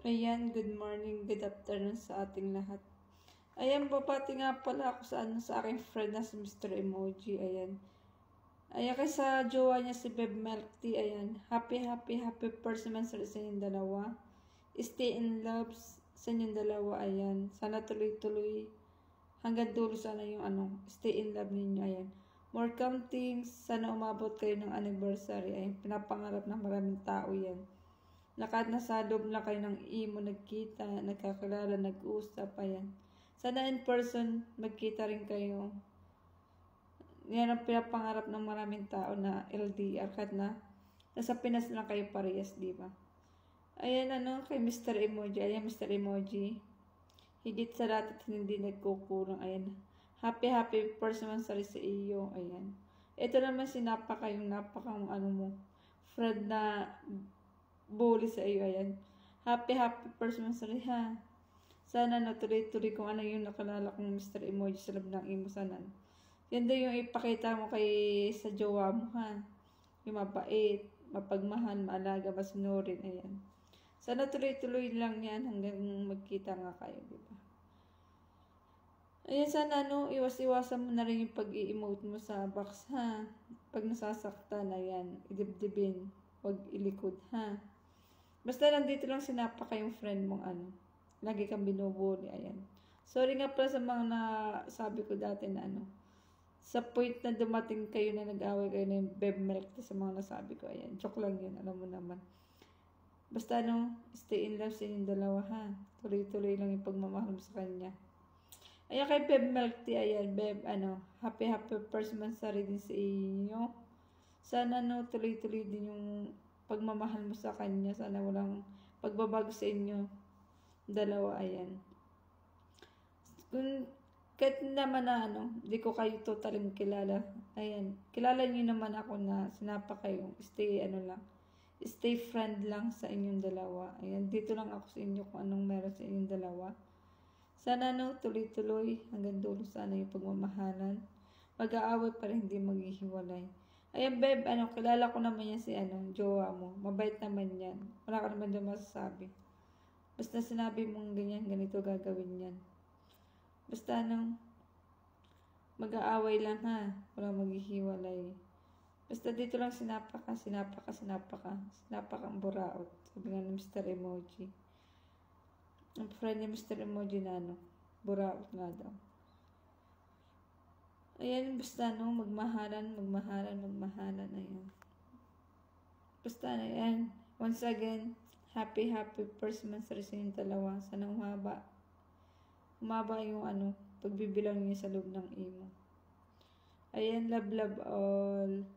Ayan, good morning, good afternoon sa ating lahat. Ayan, babati nga pala ako sa aking friend na si Mr. Emoji. Ayan. Ayan, kay sa jowa niya si Beb Milk Tea. Ayan. Happy first anniversary sa inyong dalawa. Stay in love sa inyong dalawa. Ayan. Sana tuloy-tuloy. Hanggang dulo sana yung stay in love ninyo. Ayan. More countings. Sana umabot kayo ng anniversary. Ayan. Pinapangarap ng maraming tao yan. Na kahit nasa loob na kayo ng imo, nagkita, nagkakilala, nag-usap, ayan. Sana in person, magkita rin kayo. Yan ang pinapangarap ng maraming tao na LDR, kahit na nasa Pinas lang kayo parehas, di ba? Ayan, kay Mr. Emoji. Ayan, Mr. Emoji. Higit sa lahat at hindi nagkukulang. Ayan. Happy first anniversary sa iyo. Ayan. Ito naman sinapaka yung napakang mo, friend na bully sa iyo. Ayan. Happy first anniversary ha. Sana natuloy-tuloy kung ano yung nakalala kong Mr. Emoji sa loob ng imo sana. Yan daw yung ipakita mo kay sa jowa mo ha. Yung mabait, mapagmahal, maalaga, masunurin. Ayan. Sana tuloy-tuloy lang yan hanggang magkita nga kayo, di ba? Ayan, sana iwas-iwasan mo na rin yung pag-i-emote mo sa box ha. Pag nasasaktan, ayan, idibdibin, huwag ilikod ha. Basta nandito lang sinapa kayong friend mong lagi kang binubuli, ayan. Sorry nga pala sa mga nasabi ko dati na sa point na dumating kayo na nag-away kayo na yung Beb Milk sa mga nasabi ko, ayan. Joke lang yun, alam mo naman. Basta stay in love sa inyong dalawa ha. Tuloy-tuloy lang yung pagmamahal mo sa kanya. Ayan kay Beb Milk Tea, ayan, Beb, happy first anniversary din sa inyo. Sana tuloy-tuloy din yung pagmamahal mo sa kanya. Sana walang pagbabago sa inyo dalawa, ayan. Kung kahit naman na di ko kayo totally kilala, ayan, kilala niyo naman ako na sinapa kayo, stay friend lang sa inyong dalawa. Ayan, dito lang ako sa inyo kung anong meron sa inyong dalawa. Sana tuloy-tuloy hanggang dulo sana yung pagmamahalan. Mag-aaway pa rin, hindi maghihiwalay. Ayan, Beb, kilala ko naman yan si jowa mo. Mabait naman yan. Wala ka naman dyan masasabi. Basta sinabi mong ganyan, ganito gagawin yan. Basta mag-aaway lang ha. Wala maghihiwalay. Basta dito lang sinapa ka ang buraot. Sabi nga ni Mr. Emoji. Ang friend ni Mr. Emoji na buraot nga daw. Ayan, basta magmahalan, ayan. Basta ayan, once again, happy first anniversary sa inyong dalawa. Sana humaba yung pagbibilang niyo sa loob ng imo. Ayan, love all.